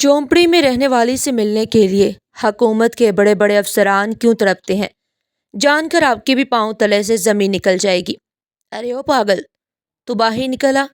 جھونپڑی میں رہنے والی سے ملنے کے لیے حکومت کے بڑے بڑے افسران کیوں تڑپتے ہیں؟ جان کر آپ کے بھی پاؤں تلے سے زمین نکل جائے گی۔ ارے او پاگل، تو باہر نکلا،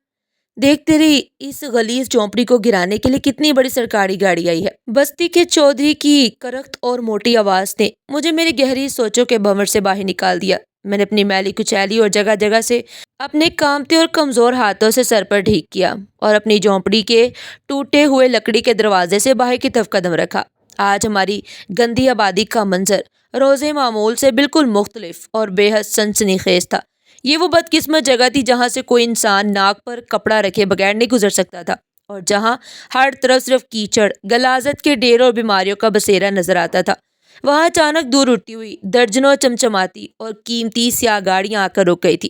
دیکھ تیری اس غلیظ جھونپڑی کو گرانے کے لیے کتنی بڑی سرکاری گاڑی آئی ہے۔ بستی کے چودھری کی کرخت اور موٹی آواز نے مجھے میری گہری سوچوں کے بھنور سے باہر نکال دیا۔ میں نے اپنی میلی کچیلی اور جگہ جگہ سے اپنے کامتے اور کمزور ہاتھوں سے سر پر ڈھیک کیا اور اپنی جھونپڑی کے ٹوٹے ہوئے لکڑی کے دروازے سے باہر کی طرف قدم رکھا۔ آج ہماری گندی آبادی کا منظر روز معمول سے بالکل مختلف اور بے حد سنسنی خیز تھا۔ یہ وہ بدقسمت جگہ تھی جہاں سے کوئی انسان ناک پر کپڑا رکھے بغیر نہیں گزر سکتا تھا، اور جہاں ہر طرف صرف کیچڑ، غلاظت کے ڈھیر اور بیماریوں کا بسیرا نظر آتا تھا۔ وہاں اچانک دور اٹھتی ہوئی درجنوں چمچماتی اور قیمتی سیاہ گاڑیاں آ کر رک گئی تھی۔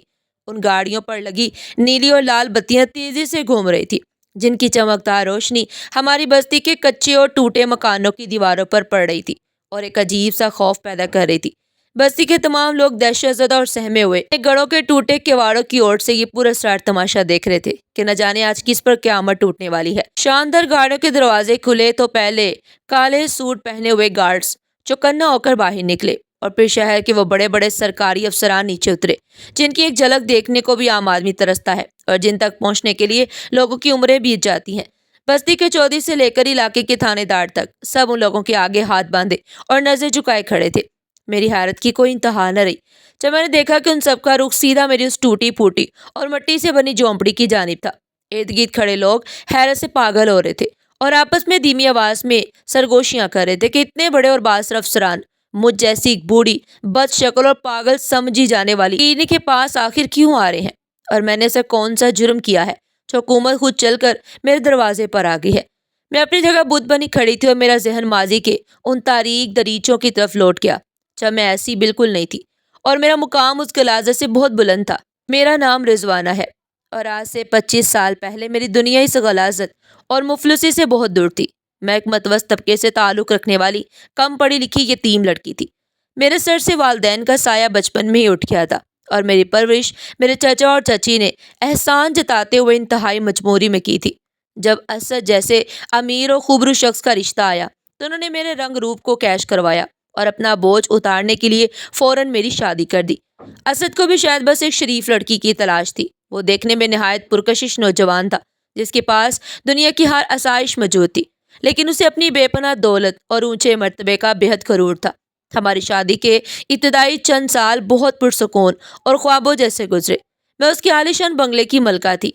ان گاڑیوں پر لگی نیلی اور لال بتیاں تیزی سے گھوم رہی تھی، جن کی چمکدار روشنی ہماری بستی کے کچے اور ٹوٹے مکانوں کی دیواروں پر پڑ رہی تھی اور ایک عجیب سا خوف پیدا کر رہی تھی۔ بستی کے تمام لوگ دہشت زدہ اور سہمے ہوئے گڑوں کے ٹوٹے کیواڑوں کی اوٹ سے یہ پراسرار تماشا دیکھ رہے تھے کہ نہ جانے آج کس پر قیامت ٹوٹنے والی ہے۔ شاندار گاڑیوں کے دروازے کھلے تو پہلے کالے سوٹ پہنے ہوئے گارڈز چوکنا ہو کر باہر نکلے، اور پھر شہر کے وہ بڑے بڑے سرکاری افسران نیچے اترے، جن کی ایک جھلک دیکھنے کو بھی عام آدمی ترستا ہے اور جن تک پہنچنے کے لیے لوگوں کی عمریں بیت جاتی ہیں۔ بستی کے چودھری سے لے کر علاقے کے تھانے دار تک سب ان لوگوں کے آگے ہاتھ باندھے اور نظر جھکائے کھڑے تھے۔ میری حیرت کی کوئی انتہا نہ رہی جب میں نے دیکھا کہ ان سب کا رخ سیدھا میری اس ٹوٹی پھوٹی اور مٹی سے بنی جھونپڑی کی جانب تھا۔ ارد گرد کھڑے لوگ حیرت سے پاگل ہو رہے تھے اور آپس میں دھیمی آواز میں سرگوشیاں کر رہے تھے کہ اتنے بڑے اور بااثر افسران مجھ جیسی بوڑھی بد شکل اور پاگل سمجھی جانے والی انہیں کے پاس آخر کیوں آ رہے ہیں، اور میں نے ایسا کون سا جرم کیا ہے جو حکومت خود چل کر میرے دروازے پر آ گئی ہے۔ میں اپنی جگہ بت بنی کھڑی تھی اور میرا ذہن ماضی کے ان تاریک دریچوں کی طرف لوٹ گیا جب میں ایسی بالکل نہیں تھی، اور میرا مقام اس غلاظت سے بہت بلند تھا۔ میرا نام رضوانہ ہے، اور آج سے 25 سال پہلے میری دنیا اس غلاظت اور مفلسی سے بہت دور تھی۔ میں ایک متوسط طبقے سے تعلق رکھنے والی کم پڑھی لکھی یتیم لڑکی تھی۔ میرے سر سے والدین کا سایہ بچپن میں ہی اٹھ گیا تھا، اور میری پرورش میرے چچا اور چچی نے احسان جتاتے ہوئے انتہائی مجبوری میں کی تھی۔ جب اسد جیسے امیر و خوبرو شخص کا رشتہ آیا تو انہوں نے میرے رنگ روپ کو کیش کروایا اور اپنا بوجھ اتارنے کے لیے فوراً میری شادی کر دی۔ اسد کو بھی شاید بس ایک شریف لڑکی کی تلاش تھی۔ وہ دیکھنے میں نہایت پرکشش نوجوان تھا، جس کے پاس دنیا کی ہر آسائش موجود تھی، لیکن اسے اپنی بے پناہ دولت اور اونچے مرتبے کا بے حد غرور تھا۔ ہماری شادی کے ابتدائی چند سال بہت پرسکون اور خوابوں جیسے گزرے۔ میں اس کے عالیشان بنگلے کی ملکہ تھی۔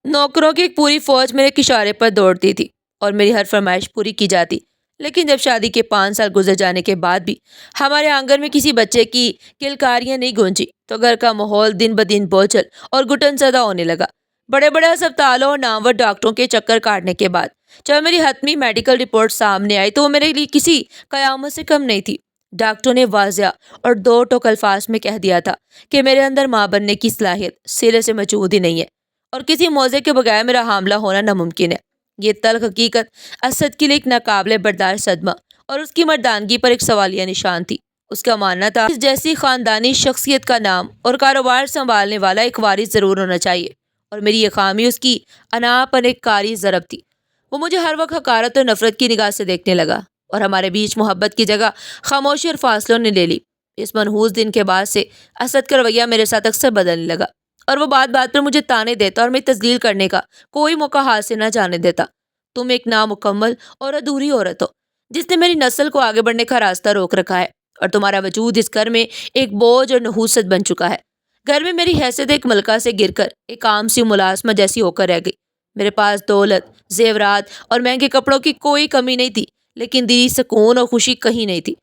نوکروں کی ایک پوری فوج میرے اشارے پر دوڑتی تھی اور میری ہر فرمائش پوری کی جاتی، لیکن جب شادی کے 5 سال گزر جانے کے بعد بھی ہمارے آنگن میں کسی بچے کی کلکاریاں نہیں گونجی تو گھر کا ماحول دن بدن بوجھل اور گھٹن زدہ ہونے لگا۔ بڑے بڑے ہسپتالوں اور نامور ڈاکٹروں کے چکر کاٹنے کے بعد جب میری حتمی میڈیکل رپورٹ سامنے آئی تو وہ میرے لیے کسی قیامت سے کم نہیں تھی۔ ڈاکٹروں نے واضح اور دو ٹوک الفاظ میں کہہ دیا تھا کہ میرے اندر ماں بننے کی صلاحیت سرے سے موجود ہی نہیں ہے، اور کسی موزے کے بغیر میرا حاملہ ہونا ناممکن ہے۔ یہ تلخ حقیقت اسد کے لیے ایک ناقابل برداشت صدمہ اور اس کی مردانگی پر ایک سوالیہ نشان تھی۔ اس کا ماننا تھا اس جیسی خاندانی شخصیت کا نام اور کاروبار سنبھالنے والا ایک وارث ضرور ہونا چاہیے، اور میری یہ خامی اس کی انا پر ایک کاری ضرب تھی۔ وہ مجھے ہر وقت حقارت اور نفرت کی نگاہ سے دیکھنے لگا، اور ہمارے بیچ محبت کی جگہ خاموشی اور فاصلوں نے لے لی۔ اس منحوس دن کے بعد سے اسد کا رویہ میرے ساتھ اکثر بدلنے لگا، اور وہ بات بات پر مجھے تانے دیتا اور میری تذلیل کرنے کا کوئی موقع ہاتھ سے نہ جانے دیتا۔ تم ایک نامکمل اور ادھوری عورت ہو جس نے میری نسل کو آگے بڑھنے کا راستہ روک رکھا ہے، اور تمہارا وجود اس گھر میں ایک بوجھ اور نحوست بن چکا ہے۔ گھر میں میری حیثیت ایک ملکہ سے گر کر ایک عام سی ملازمہ جیسی ہو کر رہ گئی۔ میرے پاس دولت، زیورات اور مہنگے کپڑوں کی کوئی کمی نہیں تھی، لیکن دلی سکون اور خوشی کہیں نہیں تھی۔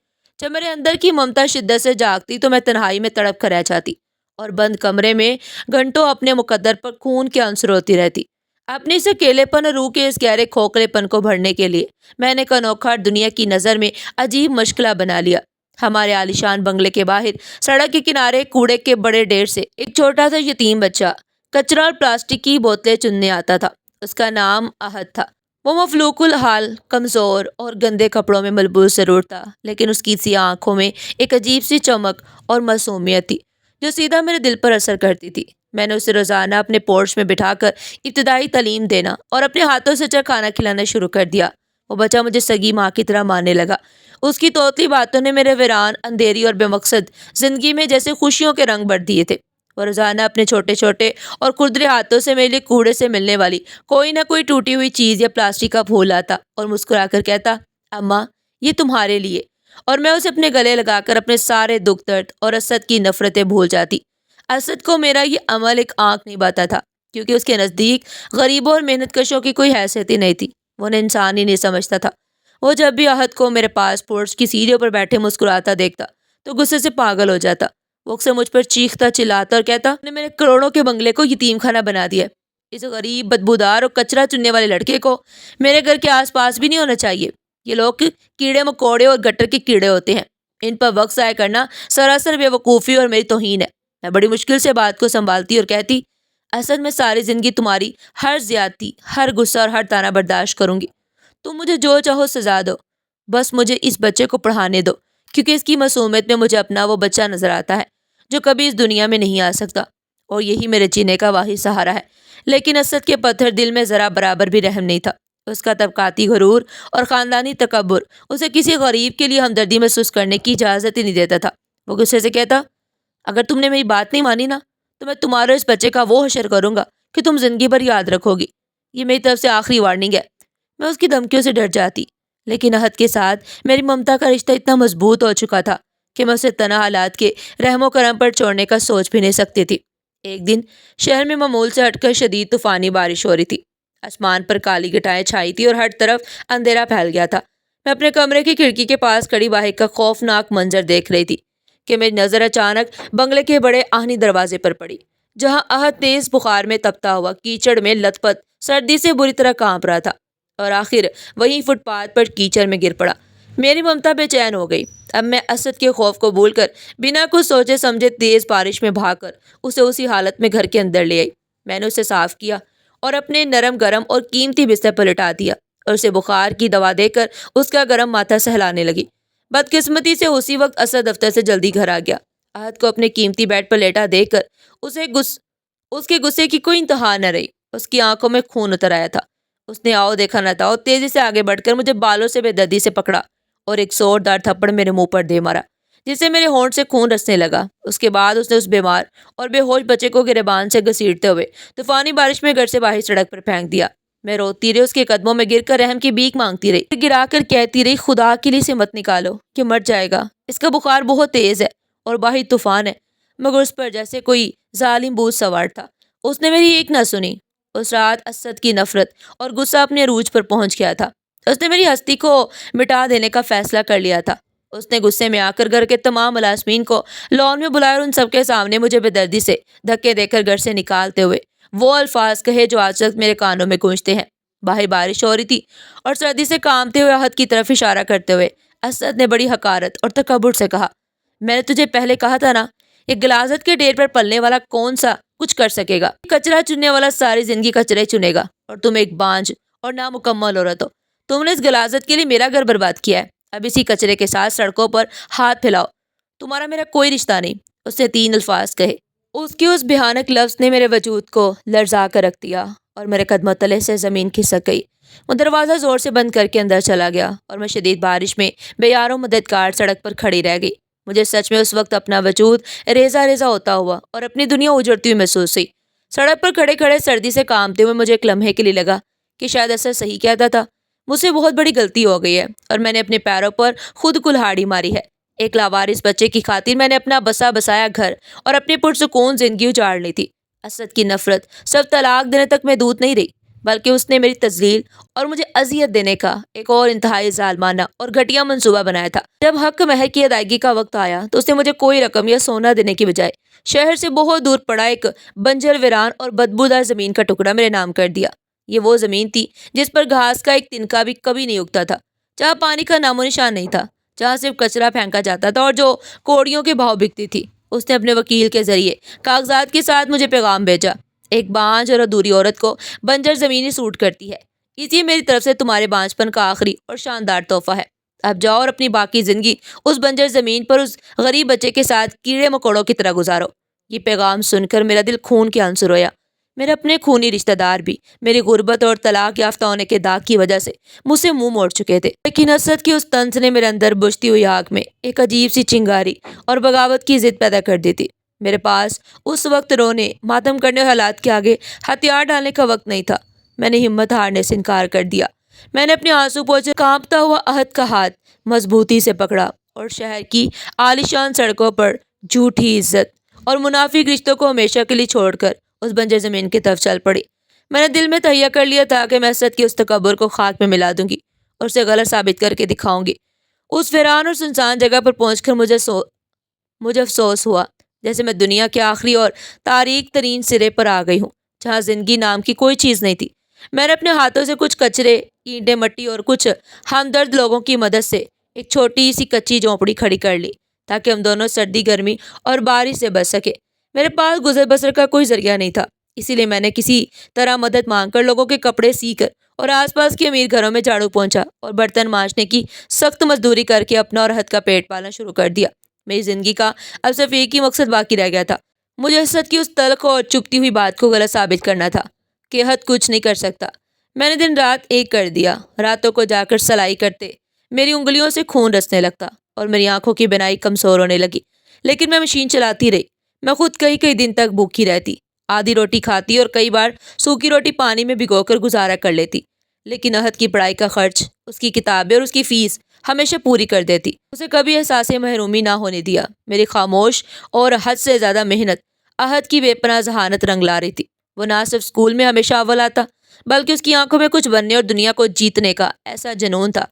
جب میرے اندر کی ممتا شدت سے جاگتی تو میں تنہائی میں تڑپ کر رہ جاتی اور بند کمرے میں گھنٹوں اپنے مقدر پر خون کے عنصر ہوتی رہتی۔ اپنی اس اکیلے پن اور روح کے اس گہرے کھوکھلے پن کو بھرنے کے لیے میں نے ایک انوکھا دنیا کی نظر میں عجیب مشغلہ بنا لیا۔ ہمارے عالیشان بنگلے کے باہر سڑک کے کنارے کوڑے کے بڑے ڈھیر سے ایک چھوٹا سا یتیم بچہ کچرا اور پلاسٹک کی بوتلیں چننے آتا تھا۔ اس کا نام احد تھا۔ وہ مفلوق الحال، کمزور اور گندے کپڑوں میں ملبوس ضرور تھا، لیکن اس کی سیاہ آنکھوں میں ایک عجیب سی چمک اور معصومیت تھی جو سیدھا میرے دل پر اثر کرتی تھی۔ میں نے اسے روزانہ اپنے پورش میں بٹھا کر ابتدائی تعلیم دینا اور اپنے ہاتھوں سے اچھا کھانا کھلانا شروع کر دیا۔ وہ بچہ مجھے سگی ماں کی طرح ماننے لگا۔ اس کی توتلی باتوں نے میرے ویران، اندھیری اور بے مقصد زندگی میں جیسے خوشیوں کے رنگ بھر دیے تھے۔ وہ روزانہ اپنے چھوٹے چھوٹے اور کھردرے ہاتھوں سے میرے لیے کوڑے سے ملنے والی کوئی نہ کوئی ٹوٹی ہوئی چیز یا پلاسٹک کا پھول لاتا اور مسکرا کر کہتا، اماں یہ تمہارے لیے، اور میں اسے اپنے گلے لگا کر اپنے سارے دکھ درد اور اسد کی نفرتیں بھول جاتی۔ اسد کو میرا یہ عمل ایک آنکھ نہیں باتا تھا، کیونکہ اس کے نزدیک غریبوں اور محنت کشوں کی کوئی حیثیت ہی نہیں تھی۔ وہ انہیں انسان ہی نہیں سمجھتا تھا۔ وہ جب بھی احد کو میرے پاس پورچ کی سیڑھیوں پر بیٹھے مسکراتا دیکھتا تو غصے سے پاگل ہو جاتا۔ وہ اکثر مجھ پر چیختا چلاتا اور کہتا، نے میرے کروڑوں کے بنگلے کو یتیم خانہ بنا دیا ہے۔ اس غریب، بدبودار اور کچرا چننے والے لڑکے کو میرے گھر کے آس پاس بھی نہیں ہونا چاہیے۔ یہ لوگ کیڑے مکوڑے اور گٹر کے کیڑے ہوتے ہیں۔ ان پر وقت ضائع کرنا سراسر بے وقوفی اور میری توہین ہے۔ میں بڑی مشکل سے بات کو سنبھالتی اور کہتی، اصل میں ساری زندگی تمہاری ہر زیادتی، ہر غصہ اور ہر طعنہ برداشت کروں گی۔ تم مجھے جو چاہو سزا دو، بس مجھے اس بچے کو پڑھانے دو، کیونکہ اس کی معصومیت میں مجھے اپنا وہ بچہ نظر آتا ہے جو کبھی اس دنیا میں نہیں آ سکتا، اور یہی میرے جینے کا واحد سہارا ہے۔ لیکن اسد کے پتھر دل میں ذرا برابر بھی رحم نہیں تھا۔ اس کا طبقاتی غرور اور خاندانی تکبر اسے کسی غریب کے لیے ہمدردی محسوس کرنے کی اجازت ہی نہیں دیتا تھا۔ وہ غصے سے کہتا، اگر تم نے میری بات نہیں مانی نا تو میں تمہارے اس بچے کا وہ حشر کروں گا کہ تم زندگی بھر یاد رکھو گی۔ یہ میری طرف سے آخری وارننگ ہے۔ میں اس کی دھمکیوں سے ڈر جاتی، لیکن احد کے ساتھ میری ممتا کا رشتہ اتنا مضبوط ہو چکا تھا کہ میں اسے تنہا حالات کے رحم و کرم پر چھوڑنے کا سوچ بھی نہیں سکتی تھی۔ ایک دن شہر میں معمول سے ہٹ کر شدید طوفانی بارش ہو رہی تھی۔ آسمان پر کالی گھٹائیں چھائی تھی اور ہر طرف اندھیرا پھیل گیا تھا۔ میں اپنے کمرے کی کھڑکی کے پاس کھڑی واحد کا خوفناک منظر دیکھ رہی تھی کہ میری نظر اچانک بنگلے کے بڑے آہنی دروازے پر پڑی، جہاں احد تیز بخار میں تپتا ہوا کیچڑ میں لت پت سردی سے بری طرح کانپ رہا تھا، اور آخر وہیں فٹ پاتھ پر کیچڑ میں گر پڑا۔ میری ممتا بے چین ہو گئی۔ اب میں اسد کے خوف کو بھول کر بنا کچھ سوچے سمجھے تیز بارش میں بھاگ کر اسے اسی حالت میں گھر کے اندر لے آئی۔ میں نے اسے صاف کیا اور اپنے نرم گرم اور قیمتی بستر پر لٹا دیا، اور اسے بخار کی دوا دے کر اس کا گرم ماتھا سہلانے لگی۔ بدقسمتی سے اسی وقت اسد دفتر سے جلدی گھر آ گیا۔ احد کو اپنے قیمتی بیڈ پر لیٹا دیکھ کر اس کے غصے کی کوئی انتہا نہ رہی۔ اس کی آنکھوں میں خون اتر آیا تھا۔ اس نے آؤ دیکھا نہ تھا اور تیزی سے آگے بڑھ کر مجھے بالوں سے بے دردی سے پکڑا اور ایک زوردار تھپڑ میرے منہ پر دے مارا، جس سے میرے ہونٹ سے خون رسنے لگا۔ اس کے بعد اس نے اس بیمار اور بے ہوش بچے کو گریبان سے گھسیٹتے ہوئے طوفانی بارش میں گھر سے باہر سڑک پر پھینک دیا۔ میں روتی رہی، اس کے قدموں میں گر کر رحم کی بھیک مانگتی رہی، گرا کر کہتی رہی، خدا کے لیے اسے مت نکالو، کہ مر جائے گا۔ اس کا بخار بہت تیز ہے اور باہر طوفان ہے، مگر اس پر جیسے کوئی ظالم بھوت سوار تھا۔ اس نے میری ایک نہ سنی۔ اس رات اسد کی نفرت اور غصہ اپنے عروج پر پہنچ گیا تھا۔ اس نے میری ہستی کو مٹا دینے کا فیصلہ کر لیا تھا۔ اس نے غصے میں آ کر گھر کے تمام ملازمین کو لان میں بلایا اور ان سب کے سامنے مجھے بے دردی سے دھکے دے کر گھر سے نکالتے ہوئے وہ الفاظ کہے جو آج تک میرے کانوں میں گونجتے ہیں۔ باہر بارش ہو رہی تھی اور سردی سے کانپتے ہوئے احد کی طرف اشارہ کرتے ہوئے اسد نے بڑی حقارت اور تکبر سے کہا، میں نے تجھے پہلے کہا تھا نا، یہ غلاظت کے ڈھیر پر پلنے والا کون سا کچھ کر سکے گا؟ کچرا چننے والا ساری زندگی کچرے چنے گا، اور تم ایک بانجھ اور نامکمل عورت ہو۔ تم نے اس غلاظت کے لیے میرا گھر برباد کیا ہے۔ اب اسی کچرے کے ساتھ سڑکوں پر ہاتھ پھیلاؤ، تمہارا میرا کوئی رشتہ نہیں۔ اس نے 3 الفاظ کہے۔ اس کے اس بھیانک لفظ نے میرے وجود کو لرزا کر رکھ دیا اور میرے قدموں تلے سے زمین کھسک گئی۔ وہ دروازہ زور سے بند کر کے اندر چلا گیا اور میں شدید بارش میں بے یار و مددگار سڑک پر کھڑی رہ گئی۔ مجھے سچ میں اس وقت اپنا وجود ریزہ ریزہ ہوتا ہوا اور اپنی دنیا اجڑتی ہوئی محسوس ہوئی۔ سڑک پر کھڑے کھڑے سردی سے کانپتے ہوئے مجھے ایک لمحے کے لیے لگا کہ شاید اسد صحیح کہتا تھا، مجھ سے بہت بڑی غلطی ہو گئی ہے اور میں نے اپنے پیروں پر خود کلہاڑی ماری ہے۔ ایک لاوارث بچے کی خاطر میں نے اپنا بسا بسایا گھر اور اپنی پرسکون زندگی اجاڑ لی تھی۔ اسد کی نفرت صرف طلاق دینے تک محدود نہیں رہی، بلکہ اس نے میری تذلیل اور مجھے اذیت دینے کا ایک اور انتہائی ظالمانہ اور گھٹیا منصوبہ بنایا تھا۔ جب حق مہر کی ادائیگی کا وقت آیا تو اس نے مجھے کوئی رقم یا سونا دینے کی بجائے شہر سے بہت دور پڑا ایک بنجر ویران اور بدبودار زمین کا ٹکڑا میرے نام کر دیا۔ یہ وہ زمین تھی جس پر گھاس کا ایک تنکا بھی کبھی نہیں اگتا تھا، جہاں پانی کا نام و نشان نہیں تھا، جہاں صرف کچرا پھینکا جاتا تھا اور جو کوڑیوں کے بھاؤ بکتی تھی۔ اس نے اپنے وکیل کے ذریعے کاغذات کے ساتھ مجھے پیغام بھیجا، ایک بانجھ اور ادھوری عورت کو بنجر زمینی سوٹ کرتی ہے، اس لیے میری طرف سے تمہارے بانجھ پن کا آخری اور شاندار تحفہ ہے۔ اب جاؤ اور اپنی باقی زندگی اس بنجر زمین پر اس غریب بچے کے ساتھ کیڑے مکوڑوں کی طرح گزارو۔ یہ پیغام سن کر میرا دل خون کے آنسو رویا۔ میرے اپنے خونی رشتہ دار بھی میری غربت اور طلاق یافتہ ہونے کے داغ کی وجہ سے مجھ سے منہ موڑ چکے تھے، لیکن حسد کی اس طنز نے میرے اندر بجھتی ہوئی آگ میں ایک عجیب سی چنگاری اور بغاوت کی ضد پیدا کر دی تھی۔ میرے پاس اس وقت رونے، ماتم کرنے اور حالات کے آگے ہتھیار ڈالنے کا وقت نہیں تھا۔ میں نے ہمت ہارنے سے انکار کر دیا۔ میں نے اپنے آنسو پوچھے کانپتا ہوا عہد کا ہاتھ مضبوطی سے پکڑا اور شہر کی عالیشان سڑکوں پر جھوٹی عزت اور منافق رشتوں کو ہمیشہ کے لیے چھوڑ کر اس بنجر زمین کی طرف چل پڑی۔ میں نے دل میں تہیہ کر لیا تھا کہ میں حسد کی اس تکبر کو خاک میں ملا دوں گی اور اسے غلط ثابت کر کے دکھاؤں گی۔ اس ویران اور سنسان جگہ پر پہنچ کر مجھے افسوس ہوا جیسے میں دنیا کے آخری اور تاریک ترین سرے پر آ گئی ہوں، جہاں زندگی نام کی کوئی چیز نہیں تھی۔ میں نے اپنے ہاتھوں سے کچھ کچرے، اینٹیں، مٹی اور کچھ ہمدرد لوگوں کی مدد سے ایک چھوٹی سی کچی جھونپڑی کھڑی کر لی تاکہ ہم دونوں سردی، گرمی اور بارش سے بچ سکے۔ میرے پاس گزر بسر کا کوئی ذریعہ نہیں تھا، اسی لیے میں نے کسی طرح مدد مانگ کر لوگوں کے کپڑے سی کر اور آس پاس کے امیر گھروں میں جھاڑو پہنچا اور برتن مانجنے کی سخت مزدوری کر کے اپنا اور حد کا پیٹ پالنا شروع کر دیا۔ میری زندگی کا اب صرف ایک ہی مقصد باقی رہ گیا تھا، مجھے حسد کی اس تلخ اور چپتی ہوئی بات کو غلط ثابت کرنا تھا کہ حد کچھ نہیں کر سکتا۔ میں نے دن رات ایک کر دیا، راتوں کو جا کر سلائی کرتے میری انگلیوں سے خون رسنے لگتا اور میری آنکھوں کی بینائی کمزور ہونے لگی، لیکن میں مشین چلاتی رہی۔ میں خود کئی کئی دن تک بھوکی رہتی، آدھی روٹی کھاتی اور کئی بار سوکھی روٹی پانی میں بھگو کر گزارا کر لیتی، لیکن عہد کی پڑھائی کا خرچ، اس کی کتابیں اور اس کی فیس ہمیشہ پوری کر دیتی۔ اسے کبھی احساس محرومی نہ ہونے دیا۔ میری خاموش اور حد سے زیادہ محنت عہد کی بے پناہ ذہانت رنگ لا رہی تھی۔ وہ نہ صرف اسکول میں ہمیشہ اول آتا بلکہ اس کی آنکھوں میں کچھ بننے اور دنیا کو جیتنے کا ایسا جنون تھا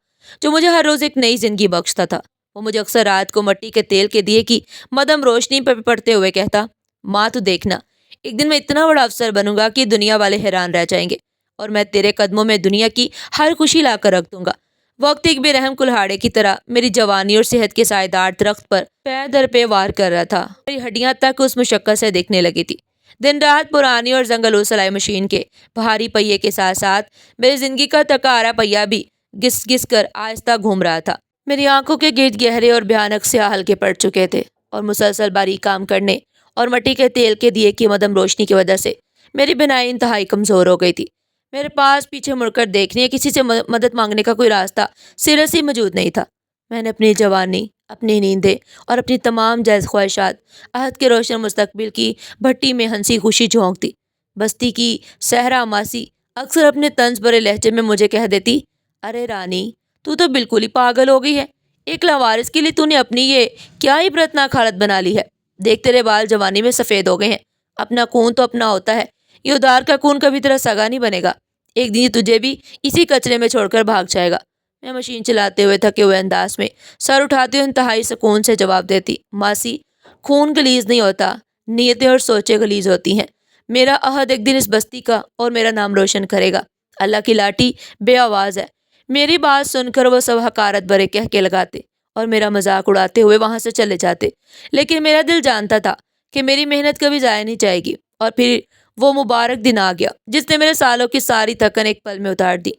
جو مجھے ہر روز ایک نئی زندگی بخشتا تھا۔ وہ مجھے اکثر رات کو مٹی کے تیل کے دیے کی مدھم روشنی پر پڑتے ہوئے کہتا، ماں تو دیکھنا، ایک دن میں اتنا بڑا افسر بنوں گا کہ دنیا والے حیران رہ جائیں گے اور میں تیرے قدموں میں دنیا کی ہر خوشی لا کر رکھ دوں گا۔ وقت ایک بے رحم کلہاڑے کی طرح میری جوانی اور صحت کے سائے دار درخت پر پے در پے وار کر رہا تھا۔ میری ہڈیاں تک اس مشقت سے دیکھنے لگی تھی۔ دن رات پرانی اور زنگلو سلائی مشین کے بھاری پہیے کے ساتھ ساتھ میری زندگی کا تھکا ہارا پہیہ بھی گھس گھس کر آہستہ گھوم رہا تھا۔ میری آنکھوں کے گرد گہرے اور بھیانک سیاہ حلقے پڑ چکے تھے اور مسلسل باریک کام کرنے اور مٹی کے تیل کے دیے کی مدھم روشنی کی وجہ سے میری بینائی انتہائی کمزور ہو گئی تھی۔ میرے پاس پیچھے مڑ کر دیکھنے یا کسی سے مدد مانگنے کا کوئی راستہ سرے سے موجود نہیں تھا۔ میں نے اپنی جوانی، اپنی نیندیں اور اپنی تمام جائز خواہشات عہد کے روشن مستقبل کی بھٹی میں ہنسی خوشی جھونک دی۔ بستی کی صحرا ماسی اکثر اپنے طنز بھرے لہجے میں مجھے کہہ دیتی، ارے رانی، تو بالکل ہی پاگل ہو گئی ہے، ایک لاوارث کے لیے تو نے اپنی یہ کیا عبرتناک حالت بنا لی ہے۔ دیکھ تیرے بال جوانی میں سفید ہو گئے ہیں، اپنا خون تو اپنا ہوتا ہے، یہ ادار کا خون کبھی تیرا سگا نہیں بنے گا، ایک دن تجھے بھی اسی کچرے میں چھوڑ کر بھاگ جائے گا۔ میں مشین چلاتے ہوئے تھکے ہوئے انداز میں سر اٹھاتے ہوئے انتہائی سکون سے جواب دیتی، ماسی، خون گلیز نہیں ہوتا، نیتیں اور سوچیں گلیز ہوتی ہیں۔ میرا عہد ایک دن اس بستی کا اور میرا نام روشن کرے گا۔ اللہ کی لاٹھی بے آواز ہے۔ میری بات سن کر وہ سب حقارت بھرے کہکے لگاتے اور میرا مذاق اڑاتے ہوئے وہاں سے چلے جاتے، لیکن میرا دل جانتا تھا کہ میری محنت کبھی ضائع نہیں جائے گی۔ اور پھر وہ مبارک دن آ گیا جس نے میرے سالوں کی ساری تھکن ایک پل میں اتار دی۔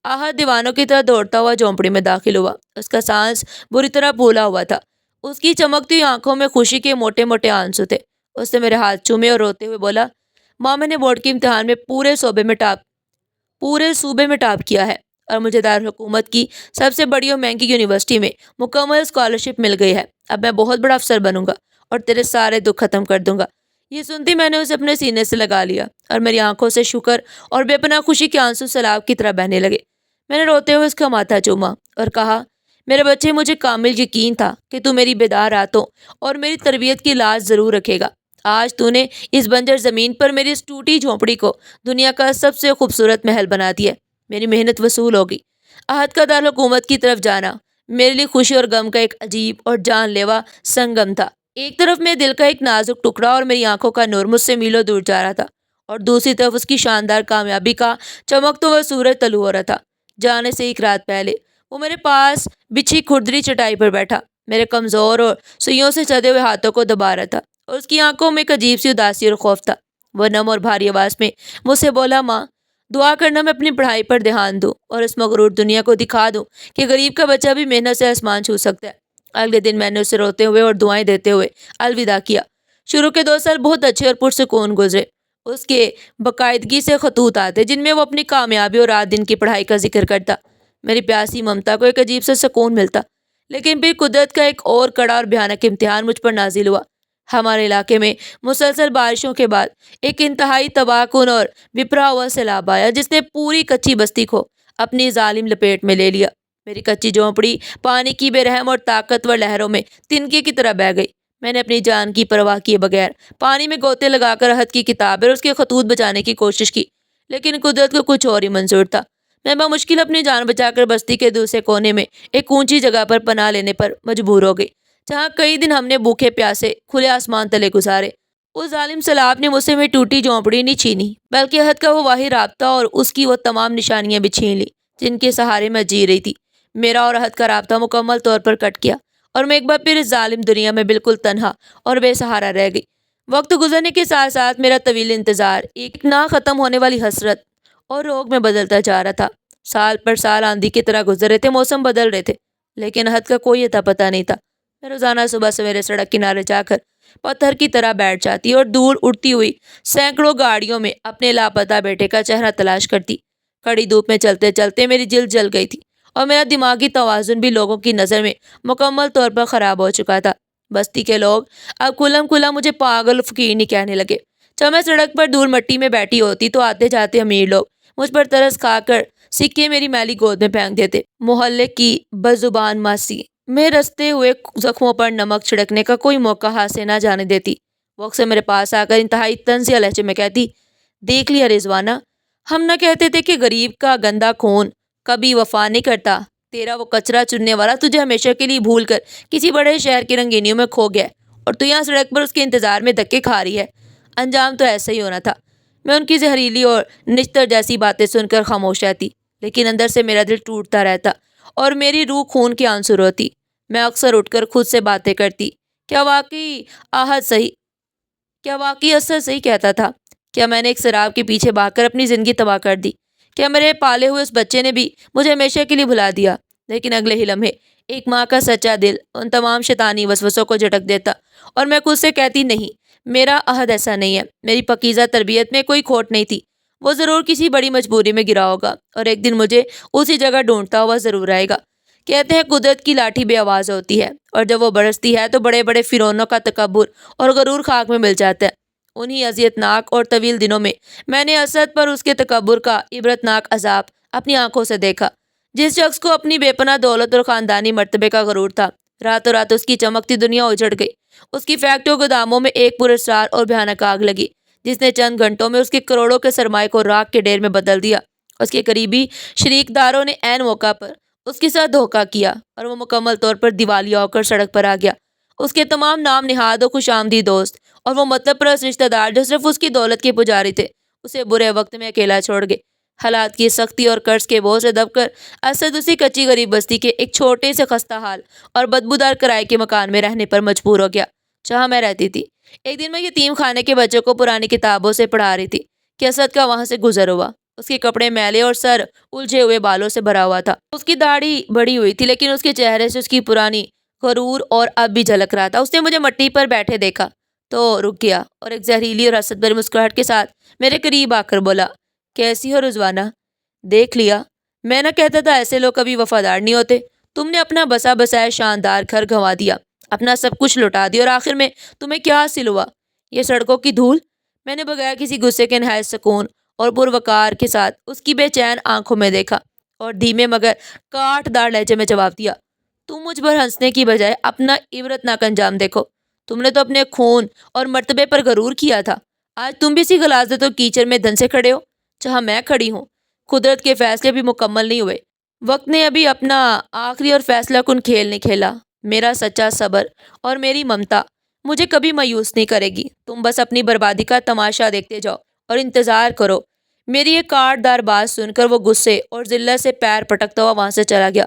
عہد دیوانوں کی طرح دوڑتا ہوا جھونپڑی میں داخل ہوا۔ اس کا سانس بری طرح پھولا ہوا تھا، اس کی چمکتی ہوئی آنکھوں میں خوشی کے موٹے موٹے آنسو تھے۔ اس نے میرے ہاتھ چومے اور روتے ہوئے بولا، ماں، میں نے بورڈ کے امتحان میں پورے صوبے میں ٹاپ کیا ہے اور مجھے دارالحکومت کی سب سے بڑی اور مہنگی یونیورسٹی میں مکمل اسکالرشپ مل گئی ہے۔ اب میں بہت بڑا افسر بنوں گا اور تیرے سارے دکھ ختم کر دوں گا۔ یہ سنتی میں نے اسے اپنے سینے سے لگا لیا اور میری آنکھوں سے شکر اور بے پناہ خوشی کے آنسو سیلاب کی طرح بہنے لگے۔ میں نے روتے ہوئے اس کا ماتھا چوما اور کہا، میرے بچے، مجھے کامل یقین تھا کہ تو میری بیدار راتوں اور میری تربیت کی لاج ضرور رکھے گا۔ آج تو نے اس بنجر زمین پر میری اس ٹوٹی جھونپڑی کو دنیا کا سب سے خوبصورت محل بنا دیا۔ میری محنت وصول ہوگی۔ عہد کا دارالحکومت کی طرف جانا میرے لیے خوشی اور غم کا ایک عجیب اور جان لیوا سنگم تھا۔ ایک طرف میرے دل کا ایک نازک ٹکڑا اور میری آنکھوں کا نور مجھ سے میلوں دور جا رہا تھا، اور دوسری طرف اس کی شاندار کامیابی کا چمکتا ہوا سورج طلوع ہو رہا تھا۔ جانے سے ایک رات پہلے وہ میرے پاس بچھی کھردری چٹائی پر بیٹھا، میرے کمزور اور سوئیوں سے چدے ہوئے ہاتھوں کو دبا رہا تھا، اور اس کی آنکھوں میں ایک عجیب سی اداسی اور خوف تھا۔ وہ نم اور بھاری آواز میں مجھ سے بولا، ماں، دعا کرنا میں اپنی پڑھائی پر دھیان دوں اور اس مغرور دنیا کو دکھا دوں کہ غریب کا بچہ بھی محنت سے آسمان چھو سکتا ہے۔ اگلے دن میں نے اسے روتے ہوئے اور دعائیں دیتے ہوئے الوداع کیا۔ شروع کے 2 سال بہت اچھے اور پرسکون گزرے۔ اس کے باقاعدگی سے خطوط آتے جن میں وہ اپنی کامیابی اور رات دن کی پڑھائی کا ذکر کرتا۔ میری پیاسی ممتا کو ایک عجیب سا سکون ملتا۔ لیکن پھر قدرت کا ایک اور کڑا اور بھیانک امتحان مجھ پر نازل ہوا۔ ہمارے علاقے میں مسلسل بارشوں کے بعد ایک انتہائی تباہ کن اور بپھرا ہوا سیلاب آیا جس نے پوری کچی بستی کو اپنی ظالم لپیٹ میں لے لیا۔ میری کچی جھونپڑی پانی کی بے رحم اور طاقتور لہروں میں تنکے کی طرح بہہ گئی۔ میں نے اپنی جان کی پرواہ کیے بغیر پانی میں گوتے لگا کر عہد کی کتابیں اور اس کے خطوط بچانے کی کوشش کی، لیکن قدرت کو کچھ اور ہی منظور تھا۔ میں بمشکل اپنی جان بچا کر بستی کے دوسرے کونے میں ایک اونچی جگہ پر پناہ لینے پر مجبور ہو گئی، جہاں کئی دن ہم نے بھوکے پیاسے کھلے آسمان تلے گزارے۔ اس ظالم سیلاب نے مجھ سے میری ٹوٹی جھونپڑی نہیں چھینی، بلکہ عہد کا وہ واحد رابطہ اور اس کی وہ تمام نشانیاں بھی چھین لی جن کے سہارے میں جی رہی تھی۔ میرا اور عہد کا رابطہ مکمل طور پر کٹ گیا اور میں ایک بار پھر اس ظالم دنیا میں بالکل تنہا اور بے سہارا رہ گئی۔ وقت گزرنے کے ساتھ ساتھ میرا طویل انتظار ایک نہ ختم ہونے والی حسرت اور روگ میں بدلتا جا رہا تھا۔ سال پر سال آندھی کی طرح گزر رہے تھے، موسم بدل رہے تھے، لیکن عہد کا کوئی اتا پتہ نہیں تھا۔ میں روزانہ صبح سویرے سڑک کنارے جا کر پتھر کی طرح بیٹھ جاتی اور دور اڑتی ہوئی سینکڑوں گاڑیوں میں اپنے لاپتہ بیٹے کا چہرہ تلاش کرتی۔ کڑی دھوپ میں چلتے چلتے میری جلد جل گئی تھی اور میرا دماغی توازن بھی لوگوں کی نظر میں مکمل طور پر خراب ہو چکا تھا۔ بستی کے لوگ اب کھلم کھلا مجھے پاگل فقیر نہیں کہنے لگے۔ جب میں سڑک پر دور مٹی میں بیٹھی ہوتی تو آتے جاتے امیر لوگ مجھ پر ترس کھا کر سکے میری میلی گود میں پھینک دیتے۔ محلے کی بزبان ماسی میں رستے ہوئے زخموں پر نمک چھڑکنے کا کوئی موقع ہاتھ سے نہ جانے دیتی۔ وہ اکثر میرے پاس آ کر انتہائی طنزیہ لہجے میں کہتی، دیکھ لیا رضوانہ، ہم نہ کہتے تھے کہ غریب کا گندا خون کبھی وفا نہیں کرتا۔ تیرا وہ کچرا چننے والا تجھے ہمیشہ کے لیے بھول کر کسی بڑے شہر کی رنگینیوں میں کھو گیا اور تو یہاں سڑک پر اس کے انتظار میں دھکے کھا رہی ہے۔ انجام تو ایسا ہی ہونا تھا۔ میں ان کی زہریلی اور نچتر جیسی باتیں سن کر خاموش رہتی، لیکن اندر سے میرا دل ٹوٹتا رہتا اور میری روح خون کے آنسو روتی۔ میں اکثر اٹھ کر خود سے باتیں کرتی، کیا واقعی اثر صحیح کہتا تھا؟ کیا میں نے ایک شراب کے پیچھے بھاگ کر اپنی زندگی تباہ کر دی؟ کیا میرے پالے ہوئے اس بچے نے بھی مجھے ہمیشہ کے لیے بھلا دیا؟ لیکن اگلے ہی لمحے ایک ماں کا سچا دل ان تمام شیطانی وسوسوں کو جھٹک دیتا اور میں خود سے کہتی، نہیں، میرا عہد ایسا نہیں ہے۔ میری پاکیزہ تربیت میں کوئی کھوٹ نہیں تھی۔ وہ ضرور کسی بڑی مجبوری میں گرا ہوگا اور ایک دن مجھے اسی جگہ ڈھونڈتا ہوا ضرور آئے گا۔ کہتے ہیں قدرت کی لاٹھی بے آواز ہوتی ہے اور جب وہ برستی ہے تو بڑے بڑے فرعونوں کا تکبر اور غرور خاک میں مل جاتا ہے۔ انہی اذیت ناک اور طویل دنوں میں نے اسد پر اس کے تکبر کا عبرتناک عذاب اپنی آنکھوں سے دیکھا۔ جس شخص کو اپنی بے پناہ دولت اور خاندانی مرتبے کا غرور تھا، راتوں رات اس کی چمکتی دنیا اجڑ گئی۔ اس کی فیکٹریوں گوداموں میں ایک پراسرار اور بھیانک آگ لگی جس نے چند گھنٹوں میں اس کے کروڑوں کے سرمایے کو راکھ کے ڈھیر میں بدل دیا۔ اس کے قریبی شریک داروں نے عین موقع پر اس کے ساتھ دھوکہ کیا اور وہ مکمل طور پر دیوالیہ ہو کر سڑک پر آ گیا۔ اس کے تمام نام نہاد و خوش آمدید دوست اور وہ مطلب پرست رشتہ دار جو صرف اس کی دولت کے پجاری تھے، اسے برے وقت میں اکیلا چھوڑ گئے۔ حالات کی سختی اور قرض کے بوجھ سے دب کر اسد اسی کچی غریب بستی کے ایک چھوٹے سے خستہ حال اور بدبودار کرائے کے مکان میں رہنے پر مجبور ہو گیا جہاں میں رہتی تھی۔ ایک دن میں یتیم خانے کے بچوں کو پرانی کتابوں سے پڑھا رہی تھی کہ اسد کا وہاں سے گزر ہوا۔ اس کے کپڑے میلے اور سر الجھے ہوئے بالوں سے بھرا ہوا تھا۔ اس کی داڑھی بڑی ہوئی تھی لیکن اس کے چہرے سے اس کی پرانی غرور اور اب بھی جھلک رہا تھا۔ اس نے مجھے مٹی پر بیٹھے دیکھا تو رک گیا اور ایک زہریلی اور حسد بھری مسکراہٹ کے ساتھ میرے قریب آ کر بولا، کیسی ہو رضوانہ؟ دیکھ لیا، میں نہ کہتا تھا ایسے لوگ کبھی وفادار نہیں ہوتے۔ تم نے اپنا بسا بسایا شاندار گھر گنوا دیا، اپنا سب کچھ لوٹا دیا اور آخر میں تمہیں کیا حاصل ہوا؟ یہ سڑکوں کی دھول؟ میں نے بغیر کسی غصے کے نہایت سکون اور پروقار کے ساتھ اس کی بے چین آنکھوں میں دیکھا اور دھیمے مگر کاٹ دار لہجے میں جواب دیا، تم مجھ پر ہنسنے کی بجائے اپنا عبرتناک انجام دیکھو۔ تم نے تو اپنے خون اور مرتبے پر غرور کیا تھا، آج تم بھی اسی غلاظت اور کیچڑ میں دھن سے کھڑے ہو جہاں میں کھڑی ہوں۔ قدرت کے فیصلے بھی مکمل نہیں ہوئے، وقت نے ابھی اپنا آخری اور فیصلہ کن کھیل نہیں کھیلا۔ میرا سچا صبر اور میری ممتا مجھے کبھی مایوس نہیں کرے گی۔ تم بس اپنی بربادی کا تماشا دیکھتے جاؤ اور انتظار کرو۔ میری یہ کاٹ دار بات سن کر وہ غصے اور ذلت سے پیر پٹکتا ہوا وہاں سے چلا گیا۔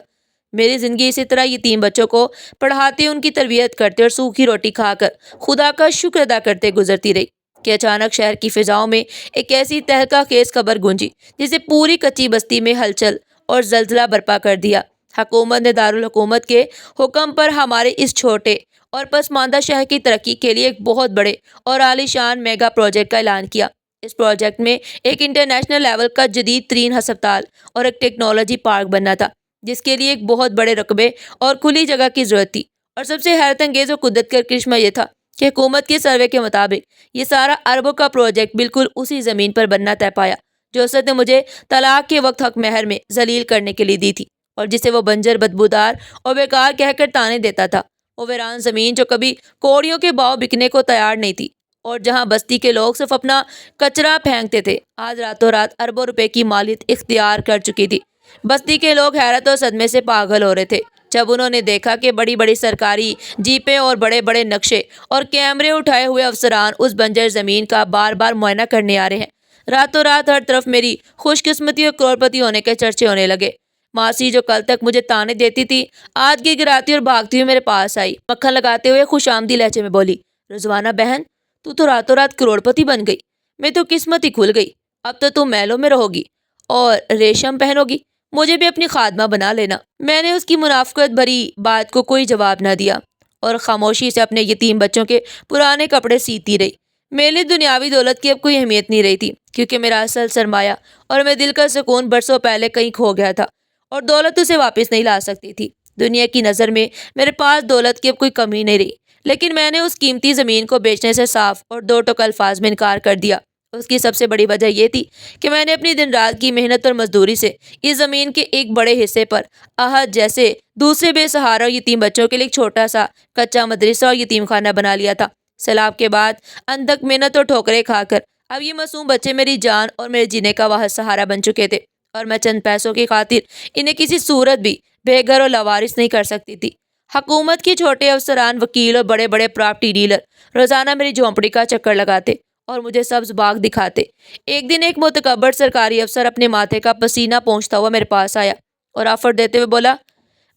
میری زندگی اسی طرح یتیم بچوں کو پڑھاتے، ان کی تربیت کرتے اور سوکھی روٹی کھا کر خدا کا شکر ادا کرتے گزرتی رہی کہ اچانک شہر کی فضاؤں میں ایک ایسی تہلکہ خیز خبر گونجی جسے پوری کچی بستی میں ہلچل اور زلزلہ برپا کر دیا۔ حکومت نے دارالحکومت کے حکم پر ہمارے اس چھوٹے اور پسماندہ شہر کی ترقی کے لیے ایک بہت بڑے اور عالی شان میگا پروجیکٹ کا اعلان کیا۔ اس پروجیکٹ میں ایک انٹرنیشنل لیول کا جدید ترین ہسپتال اور ایک ٹیکنالوجی پارک بننا تھا، جس کے لیے ایک بہت بڑے رقبے اور کھلی جگہ کی ضرورت تھی۔ اور سب سے حیرت انگیز اور قدرت کا کرشمہ یہ تھا کہ حکومت کے سروے کے مطابق یہ سارا اربوں کا پروجیکٹ بالکل اسی زمین پر بننا طے پایا جو اسد نے مجھے طلاق کے وقت حق مہر میں ذلیل کرنے کے لیے دی تھی، اور جسے وہ بنجر، بدبودار اور بیکار کہہ کر تانے دیتا تھا۔ وہ ویران زمین جو کبھی کوڑیوں کے باؤ بکنے کو تیار نہیں تھی، اور جہاں بستی کے لوگ صرف اپنا کچرا پھینکتے تھے، آج راتوں رات اربوں روپے کی مالیت اختیار کر چکی تھی۔ بستی کے لوگ حیرت اور صدمے سے پاگل ہو رہے تھے جب انہوں نے دیکھا کہ بڑی بڑی سرکاری جیپیں اور بڑے بڑے نقشے اور کیمرے اٹھائے ہوئے افسران اس بنجر زمین کا بار بار معائنہ کرنے آ رہے ہیں۔ راتوں رات ہر طرف میری خوش قسمتی اور کروڑپتی ہونے کے چرچے ہونے لگے۔ ماسی جو کل تک مجھے تانے دیتی تھی، آج کی گراتی اور بھاگتی ہوئی میرے پاس آئی، مکھن لگاتے ہوئے خوش آمدی لہجے میں بولی، رضوانہ بہن، تو راتوں رات کروڑپتی بن گئی، میں تو قسمت ہی کھل گئی۔ اب تو تم محلوں میں رہو گی اور ریشم پہنو گی، مجھے بھی اپنی خادمہ بنا لینا۔ میں نے اس کی منافقت بھری بات کو کوئی جواب نہ دیا اور خاموشی سے اپنے یتیم بچوں کے پرانے کپڑے سیتی رہی۔ میرے لیے دنیاوی دولت کی اب کوئی اہمیت نہیں رہی تھی، کیونکہ میرا اصل سرمایہ اور میرے دل کا سکون برسوں پہلے کہیں کھو گیا تھا، اور دولت اسے واپس نہیں لا سکتی تھی۔ دنیا کی نظر میں میرے پاس دولت کی اب کوئی کمی نہیں رہی، لیکن میں نے اس قیمتی زمین کو بیچنے سے صاف اور دو ٹوک الفاظ میں انکار کر دیا۔ اس کی سب سے بڑی وجہ یہ تھی کہ میں نے اپنی دن رات کی محنت اور مزدوری سے اس زمین کے ایک بڑے حصے پر احد جیسے دوسرے بے سہارا اور یتیم بچوں کے لیے ایک چھوٹا سا کچا مدرسہ اور یتیم خانہ بنا لیا تھا۔ سیلاب کے بعد اندک محنت اور ٹھوکریں کھا کر اب یہ معصوم بچے میری جان اور میرے جینے کا واحد سہارا بن چکے تھے، اور میں چند پیسوں کی خاطر انہیں کسی صورت بھی بے گھر اور لاوارث نہیں کر سکتی تھی۔ حکومت کے چھوٹے افسران، وکیل اور بڑے بڑے پراپرٹی ڈیلر روزانہ میری جھونپڑی کا چکر لگاتے اور مجھے سبز باغ دکھاتے۔ ایک دن ایک متکبر سرکاری افسر اپنے ماتھے کا پسینہ پونچھتا ہوا میرے پاس آیا اور آفر دیتے ہوئے بولا،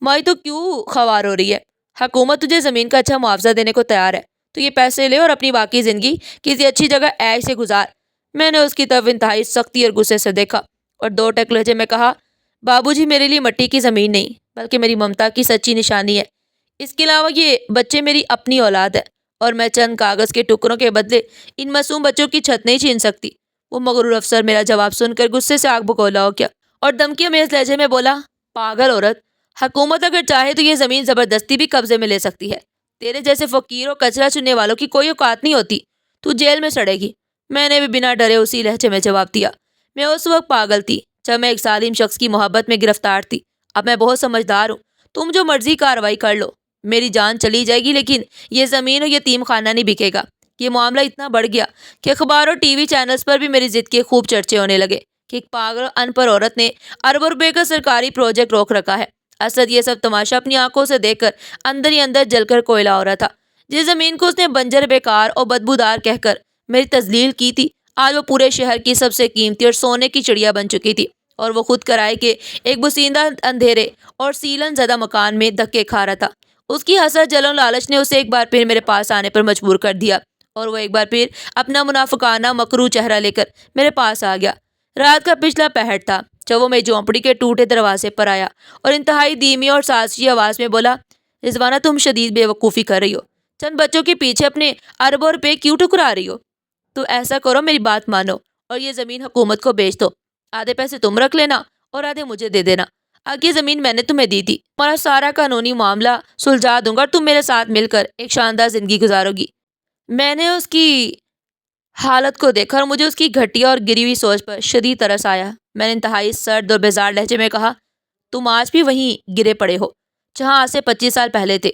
مائی تو کیوں خوار ہو رہی ہے؟ حکومت تجھے زمین کا اچھا معاوضہ دینے کو تیار ہے، تو یہ پیسے لے اور اپنی باقی زندگی کسی اچھی جگہ عیش سے گزار۔ میں نے اس کی طرف انتہائی سختی اور غصے سے دیکھا اور دو ٹک لہجے میں کہا، بابو جی میرے لیے مٹی کی زمین نہیں بلکہ میری ممتا کی سچی نشانی ہے۔ اس کے علاوہ یہ بچے میری اپنی اولاد ہے، اور میں چند کاغذ کے ٹکڑوں کے بدلے ان معصوم بچوں کی چھت نہیں چھین سکتی۔ وہ مغرور افسر میرا جواب سن کر غصے سے آگ بگولا ہو گیا اور دھمکی میں اس لہجے میں بولا، پاگل عورت، حکومت اگر چاہے تو یہ زمین زبردستی بھی قبضے میں لے سکتی ہے۔ تیرے جیسے فقیر اور کچرا چننے والوں کی کوئی اوقات نہیں ہوتی، تو جیل میں سڑے گی۔ میں نے بھی بنا ڈرے اسی لہجے میں جواب دیا۔ میں اس وقت پاگل تھی جب میں ایک ظالم شخص کی محبت میں گرفتار تھی، اب میں بہت سمجھدار ہوں۔ تم جو مرضی کارروائی کر لو، میری جان چلی جائے گی لیکن یہ زمین اور یتیم خانہ نہیں بکے گا۔ یہ معاملہ اتنا بڑھ گیا کہ اخبار اور ٹی وی چینلز پر بھی میری ضد کے خوب چرچے ہونے لگے کہ ایک پاگل ان پڑھ عورت نے اربوں روپے کا سرکاری پروجیکٹ روک رکھا ہے۔ اسد یہ سب تماشا اپنی آنکھوں سے دیکھ کر اندر ہی اندر جل کر کوئلہ ہو رہا تھا۔ جس زمین کو اس نے بنجر، بیکار اور بدبودار کہہ کر میری تذلیل کی تھی، آج وہ پورے شہر کی سب سے قیمتی اور سونے کی چڑیا بن چکی تھی، اور وہ خود کرائے کے ایک بسیندہ اندھیرے اور سیلن زدہ مکان میں دھکے کھا رہا تھا۔ اس کی حسد، جلن و لالچ نے اسے ایک بار پھر میرے پاس آنے پر مجبور کر دیا، اور وہ ایک بار پھر اپنا منافقانہ مکروہ چہرہ لے کر میرے پاس آ گیا۔ رات کا پچھلا پہر تھا جب وہ میری جھونپڑی کے ٹوٹے دروازے پر آیا اور انتہائی دھیمی اور سازشی آواز میں بولا، رضوانہ تم شدید بے وقوفی کر رہی ہو، چند بچوں کے پیچھے اپنے اربوں روپے کیوں ٹکرا رہی ہو؟ تو ایسا کرو، میری بات مانو اور یہ زمین حکومت کو بیچ دو۔ آدھے پیسے تم رکھ لینا اور آدھے مجھے دے دینا۔ آگے زمین میں نے تمہیں دی تھی، تمہارا سارا قانونی معاملہ سلجھا دوں گا اور تم میرے ساتھ مل کر ایک شاندار زندگی گزارو گی۔ میں نے اس کی حالت کو دیکھا اور مجھے اس کی گھٹیا اور گری ہوئی سوچ پر شدید ترس آیا۔ میں نے انتہائی سرد اور بیزار لہجے میں کہا، تم آج بھی وہیں گرے پڑے ہو جہاں آج سے 25 سال پہلے تھے۔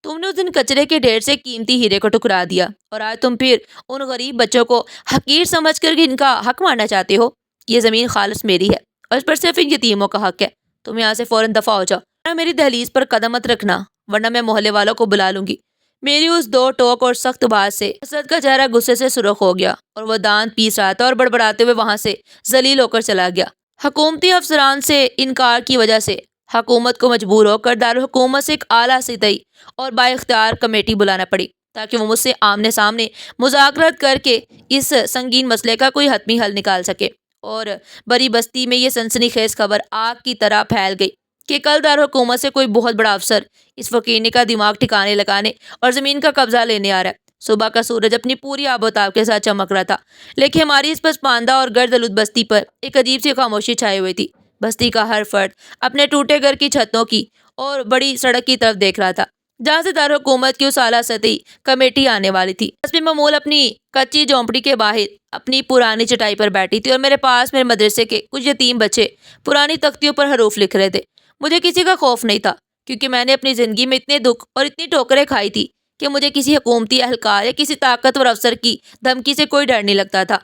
تم نے اس دن کچرے کے ڈھیر سے قیمتی ہیرے کو ٹکرا دیا، اور آج تم پھر ان غریب بچوں کو حقیر سمجھ کر ان کا حق ماننا چاہتے ہو۔ یہ زمین خالص میری ہے اور اس پر صرف ان یتیموں کا حق ہے۔ تم یہاں سے فوراً دفع ہو جاؤ، ورنہ میری دہلیز پر قدم مت رکھنا، ورنہ میں محلے والوں کو بلا لوں گی۔ میری اس دو ٹوک اور سخت بات سے اسد کا چہرہ غصے سے سرخ ہو گیا اور وہ دانت پیس رہا تھا اور بڑبڑاتے ہوئے وہاں سے ذلیل ہو کر چلا گیا۔ حکومتی افسران سے انکار کی وجہ سے حکومت کو مجبور ہو کر دارالحکومت سے ایک اعلیٰ سطحی اور بااختیار کمیٹی بلانا پڑی تاکہ وہ مجھ سے آمنے سامنے مذاکرات کر کے اس سنگین مسئلے کا کوئی حتمی حل نکال سکے۔ اور بری بستی میں یہ سنسنی خیز خبر آگ کی طرح پھیل گئی کہ کل دارالحکومت سے کوئی بہت بڑا افسر اس فقیرنی کا دماغ ٹھکانے لگانے اور زمین کا قبضہ لینے آ رہا ہے۔ صبح کا سورج اپنی پوری آب و تاب کے ساتھ چمک رہا تھا، لیکن ہماری اس پسماندہ اور گرد آلود بستی پر ایک عجیب سی خاموشی چھائی ہوئی تھی۔ بستی کا ہر فرد اپنے ٹوٹے گھر کی چھتوں کی اور بڑی سڑک کی طرف دیکھ رہا تھا، جہاں سے دارالحکومت کی اس اعلیٰ سطحی کمیٹی آنے والی تھی۔ حسب معمول اپنی کچی جھونپڑی کے باہر اپنی پرانی چٹائی پر بیٹھی تھی، اور میرے پاس میرے مدرسے کے کچھ یتیم بچے پرانی تختیوں پر حروف لکھ رہے تھے۔ مجھے کسی کا خوف نہیں تھا، کیونکہ میں نے اپنی زندگی میں اتنے دکھ اور اتنی ٹھوکریں کھائی تھی کہ مجھے کسی حکومتی اہلکار یا کسی طاقتور افسر کی دھمکی سے کوئی ڈر نہیں لگتا تھا۔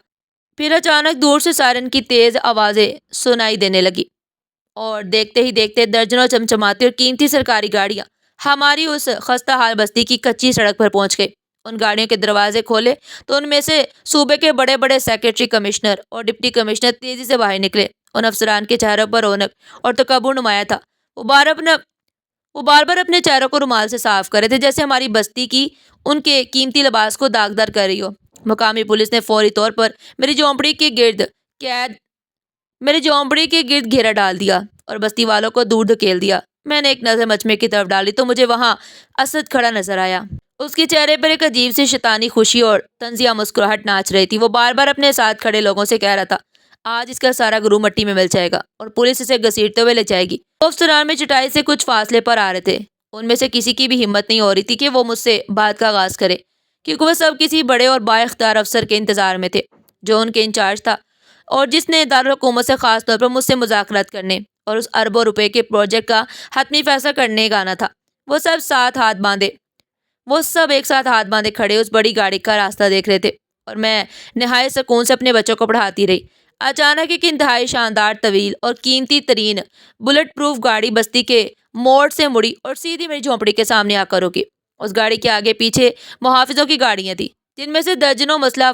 پھر اچانک دور سے سائرن کی تیز آوازیں سنائی دینے لگی، اور دیکھتے ہی دیکھتے درجنوں چمچماتی اور قیمتی سرکاری گاڑیاں ہماری اس خستہ حال بستی کی کچی سڑک پر پہنچ گئی۔ ان گاڑیوں کے دروازے کھولے تو ان میں سے صوبے کے بڑے بڑے سیکرٹری، کمشنر اور ڈپٹی کمشنر تیزی سے باہر نکلے۔ ان افسران کے چہروں پر رونق اور تکبر نمایاں تھا۔ وہ بار بار اپنے چہروں کو رومال سے صاف کر رہے تھے، جیسے ہماری بستی کی ان کے قیمتی لباس کو داغدار کر رہی ہو۔ مقامی پولیس نے فوری طور پر میری جھونپڑی کے گرد گھیرا ڈال دیا اور بستی والوں کو دور دھکیل دیا۔ میں نے ایک نظر مجمع کی طرف ڈالی تو مجھے وہاں اسد کھڑا نظر آیا۔ اس کے چہرے پر ایک عجیب سی شیطانی خوشی اور طنزیہ مسکراہٹ ناچ رہی تھی۔ وہ بار بار اپنے ساتھ کھڑے لوگوں سے کہہ رہا تھا، آج اس کا سارا گروہ مٹی میں مل جائے گا اور پولیس اسے گھسیٹتے ہوئے لے جائے گی۔ وہ افسران میں چٹائی سے کچھ فاصلے پر آ رہے تھے۔ ان میں سے کسی کی بھی ہمت نہیں ہو رہی تھی کہ وہ مجھ سے بات کا آغاز کرے، کیونکہ وہ سب کسی بڑے اور با اختیار افسر کے انتظار میں تھے، جو ان کے انچارج تھا اور جس نے دارالحکومت سے خاص طور پر مجھ سے مذاکرات کرنے اور اس اربوں روپے کے پروجیکٹ کا حتمی فیصلہ کرنے کا آنا تھا۔ وہ سب ایک ساتھ ہاتھ باندھے کھڑے اس بڑی گاڑی کا راستہ دیکھ رہے تھے، اور میں نہایت سکون سے اپنے بچوں کو پڑھاتی رہی۔ اچانک ایک انتہائی شاندار، طویل اور قیمتی ترین بلٹ پروف گاڑی بستی کے موڑ سے مڑی اور سیدھی میری جھونپڑی کے سامنے آ کر رکی۔ اس گاڑی کے آگے پیچھے محافظوں کی گاڑیاں تھیں، جن میں سے درجنوں مسلح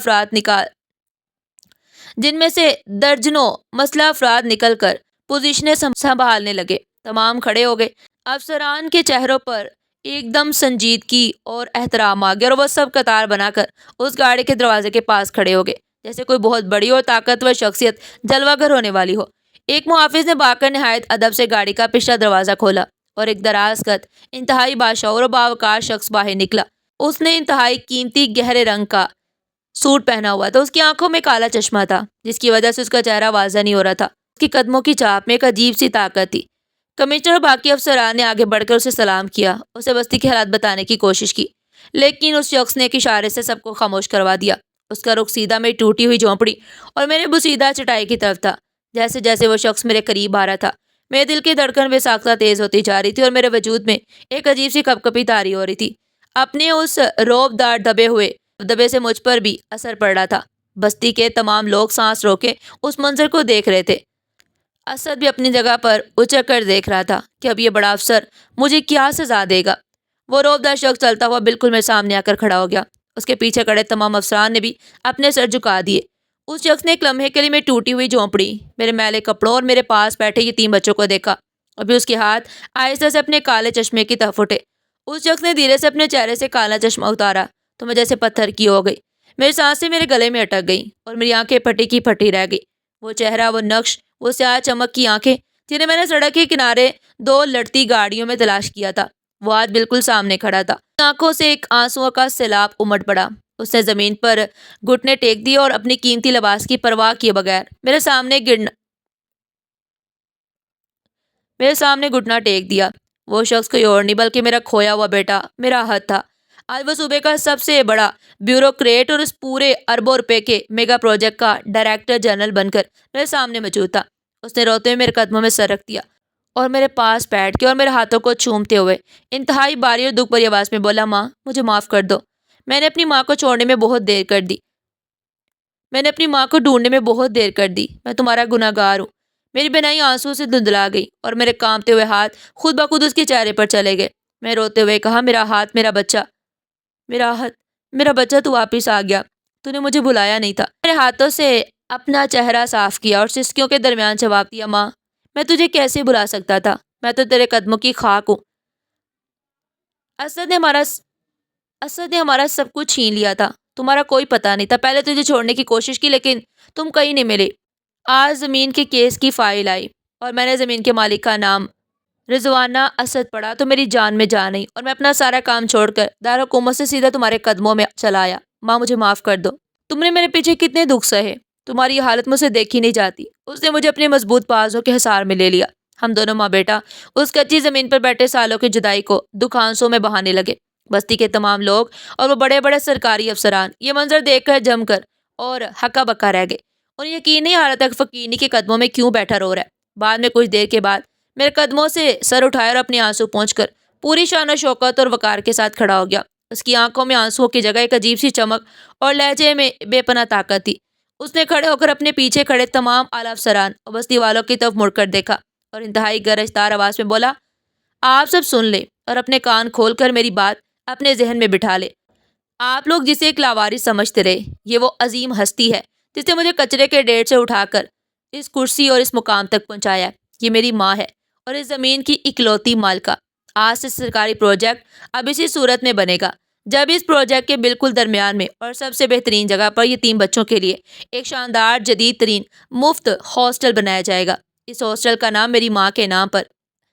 افراد نکل کر پوزیشنیں سنبھالنے لگے۔ تمام کھڑے ہو گئے۔ افسران کے چہروں پر ایک دم سنجیدگی اور احترام آ گیا، اور وہ سب قطار بنا کر اس گاڑی کے دروازے کے پاس کھڑے ہو گئے، جیسے کوئی بہت بڑی اور طاقتور شخصیت جلوہ گر ہونے والی ہو۔ ایک محافظ نے باکر نہایت ادب سے گاڑی کا پچھلا دروازہ کھولا، اور ایک دراز قد، انتہائی باشعور اور باوقار شخص باہر نکلا۔ اس نے انتہائی قیمتی گہرے رنگ کا سوٹ پہنا ہوا تھا۔ اس کی آنکھوں میں کالا چشمہ تھا، جس کی وجہ سے اس کا چہرہ واضح نہیں ہو رہا تھا۔ اس کی قدموں کی چاپ میں ایک عجیب سی طاقت تھی۔ کمشنر اور باقی افسران نے آگے بڑھ کر اسے سلام کیا، اسے بستی کے حالات بتانے کی کوشش کی، لیکن اس شخص نے ایک اشارے سے سب کو خاموش کروا دیا۔ اس کا رخ سیدھا میری ٹوٹی ہوئی جھونپڑی اور میرے بوسیدہ چٹائی کی طرف تھا۔ جیسے جیسے وہ شخص میرے قریب آ رہا تھا، میرے دل کی دھڑکن بے ساختہ تیز ہوتی جا رہی تھی، اور میرے وجود میں ایک عجیب سی کپکپی طاری ہو رہی تھی۔ اپنے اس رعب دار دبے سے مجھ پر بھی اثر پڑ رہا تھا۔ بستی کے تمام لوگ سانس روکے اس منظر کو دیکھ رہے تھے۔ اسد بھی اپنی جگہ پر اچک کر دیکھ رہا تھا کہ اب یہ بڑا افسر مجھے کیا سزا دے گا۔ وہ رعب دار شخص چلتا ہوا بالکل میرے سامنے آ کر کھڑا ہو گیا۔ اس کے پیچھے کھڑے تمام افسران نے بھی اپنے سر جھکا دیے۔ اس شخص نے ایک لمحے کے لیے میری ٹوٹی ہوئی جھونپڑی، میرے میلے کپڑوں اور میرے پاس بیٹھے یتیم بچوں کو دیکھا، اور پھر اس کے ہاتھ آہستہ سے اپنے کالے چشمے کی طرف اٹھے۔ اس شخص نے دھیرے سے اپنے چہرے سے کالا چشمہ اتارا تو میں جیسے پتھر کی ہو گئی۔ میری سانسیں میرے گلے میں اٹک گئیں، اور میری آنکھیں پھٹی کی پھٹی رہ گئی۔ وہ چہرہ، وہ نقش، وہ سیاہ چمک کی آنکھیں جنہیں میں نے سڑک کے کنارے دو لڑتی گاڑیوں میں تلاش کیا تھا، وہ آج بالکل سامنے کھڑا تھا۔ آنکھوں سے ایک آنسوؤں کا سیلاب امٹ پڑا۔ اس نے زمین پر گھٹنے ٹیک دیے اور اپنی قیمتی لباس کی پرواہ کیے بغیر میرے سامنے گھٹنا ٹیک دیا۔ وہ شخص کوئی اور نہیں بلکہ میرا کھویا ہوا بیٹا، میرا احد تھا۔ آج وہ صوبے کا سب سے بڑا بیوروکریٹ اور اس پورے اربوں روپے کے میگا پروجیکٹ کا ڈائریکٹر جنرل بن کر میرے سامنے موجود تھا۔ اس نے روتے ہوئے میرے قدموں میں سر رکھ دیا اور میرے پاس بیٹھ کے اور میرے ہاتھوں کو چومتے ہوئے انتہائی باری اور دکھ بھری آواز میں بولا، ماں، مجھے معاف کر دو۔ میں نے اپنی ماں کو چھوڑنے میں بہت دیر کر دی۔ میں نے اپنی ماں کو ڈھونڈنے میں بہت دیر کر دی۔ میں تمہارا گناہ گار ہوں۔ میری بینائی آنسو سے دھندلا گئی اور میرے کانپتے ہوئے ہاتھ خود بخود اس کے چہرے پر چلے گئے۔ میں روتے ہوئے کہا، میرا ہاتھ، میرا بچہ، میرا بچہ، تو واپس آ گیا۔ تو نے مجھے بلایا نہیں تھا۔ میرے ہاتھوں سے اپنا چہرہ صاف کیا اور سسکیوں کے درمیان جواب دیا، ماں، میں تجھے کیسے بلا سکتا تھا؟ میں تو تیرے قدموں کی خاک ہوں۔ اسد نے ہمارا سب کچھ چھین لیا تھا، تمہارا کوئی پتہ نہیں تھا۔ پہلے تجھے چھوڑنے کی کوشش کی، لیکن تم کہیں نہیں ملے۔ آج زمین کے کیس کی فائل آئی اور میں نے زمین کے مالک کا نام رضوانہ اسد پڑا تو میری جان میں جان نہیں، اور میں اپنا سارا کام چھوڑ کر دارالحکومت سے سیدھا تمہارے قدموں میں چلا آیا۔ ماں مجھے معاف کر دو، تم نے میرے پیچھے کتنے دکھ سہے، تمہاری یہ حالت مجھ سے دیکھی نہیں جاتی۔ اس نے مجھے اپنی مضبوط بازوں کے حصار میں لے لیا۔ ہم دونوں ماں بیٹا اس کچی زمین پر بیٹھے سالوں کی جدائی کو دکھ آنسوں میں بہانے لگے۔ بستی کے تمام لوگ اور وہ بڑے بڑے سرکاری افسران یہ منظر دیکھ کر جم کر اور ہکا بکا رہ گئے۔ انہیں یقین نہیں آ رہا تھا کہ فقینی کے قدموں میں کیوں بیٹھا رو رہا ہے۔ بعد میں کچھ دیر کے بعد میرے قدموں سے سر اٹھایا اور اپنے آنسو پہنچ کر پوری شان و شوکت اور وقار کے ساتھ کھڑا ہو گیا۔ اس کی آنکھوں میں آنسوؤں کی جگہ ایک عجیب سی چمک اور لہجے میں بے پناہ طاقت تھی۔ اس نے کھڑے ہو کر اپنے پیچھے کھڑے تمام اعلیٰ افسران اور بستی والوں کی طرف مڑ کر دیکھا اور انتہائی گرجدار آواز میں بولا، آپ سب سن لیں اور اپنے کان کھول کر میری بات اپنے ذہن میں بٹھا لیں۔ آپ لوگ جسے ایک لاوارث سمجھتے رہے، یہ وہ عظیم ہستی ہے جس نے مجھے کچرے کے ڈھیر سے اٹھا کر اس کرسی اور اس مقام تک پہنچایا ہے۔ یہ میری ماں ہے اور اس زمین کی اکلوتی مالکہ۔ آج سے سرکاری پروجیکٹ اب اسی صورت میں بنے گا جب اس پروجیکٹ کے بالکل درمیان میں اور سب سے بہترین جگہ پر یتیم بچوں کے لیے ایک شاندار جدید ترین مفت ہاسٹل بنایا جائے گا۔ اس ہاسٹل کا نام میری ماں کے نام پر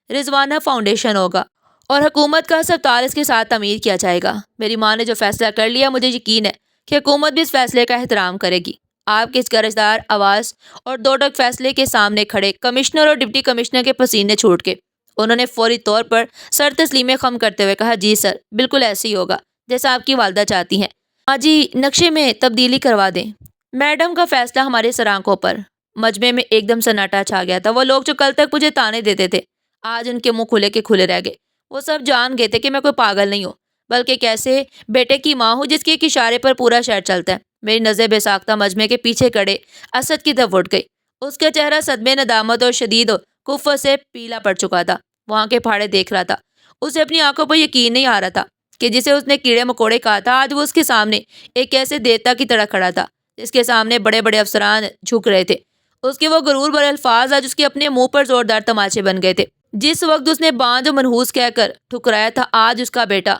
رضوانہ فاؤنڈیشن ہوگا اور حکومت کا ہسپتال اس کے ساتھ تعمیر کیا جائے گا۔ میری ماں نے جو فیصلہ کر لیا، مجھے یقین ہے کہ حکومت بھی اس فیصلے کا احترام کرے گی۔ آپ کی اس گرجدار آواز اور دو ٹک فیصلے کے سامنے کھڑے کمشنر اور ڈپٹی کمشنر کے پسینے چھوٹ کے انہوں نے فوری طور پر سر تسلیم خم کرتے ہوئے کہا، جی سر، بالکل ایسے ہی ہوگا جیسا آپ کی والدہ چاہتی ہیں۔ ہاں جی، نقشے میں تبدیلی کروا دیں۔ میڈم کا فیصلہ ہمارے سر آنکھوں پر۔ مجمع میں ایک دم سناٹا چھا گیا تھا۔ وہ لوگ جو کل تک مجھے تانے دیتے تھے آج ان کے منہ کھلے کے کھلے رہ گئے۔ وہ سب جان گئے تھے کہ میں کوئی پاگل نہیں ہوں، بلکہ ایک ایسے بیٹے کی ماں ہوں جس کے ایک اشارے پر پورا شہر چلتا ہے۔ میری نظر بے ساختہ مجمع کے پیچھے کھڑے اسد کی طرف اٹھ گئی۔ اس کا چہرہ صدمے، ندامت اور شدید کفر سے پیلا پڑ چکا تھا۔ وہ آنکھیں پھاڑے دیکھ رہا تھا۔ اسے اپنی آنکھوں پر یقین نہیں آ رہا تھا کہ جسے اس نے کیڑے مکوڑے کہا تھا آج وہ اس کے سامنے ایک ایسے دیوتا کی طرح کھڑا تھا جس کے سامنے بڑے بڑے افسران جھک رہے تھے۔ اس کے وہ غرور بھرے الفاظ آج اس کے اپنے منہ پر زوردار تماچے بن گئے تھے۔ جس وقت اس نے باندھ و منحوس کہہ کر ٹھکرایا تھا، آج اس کا بیٹا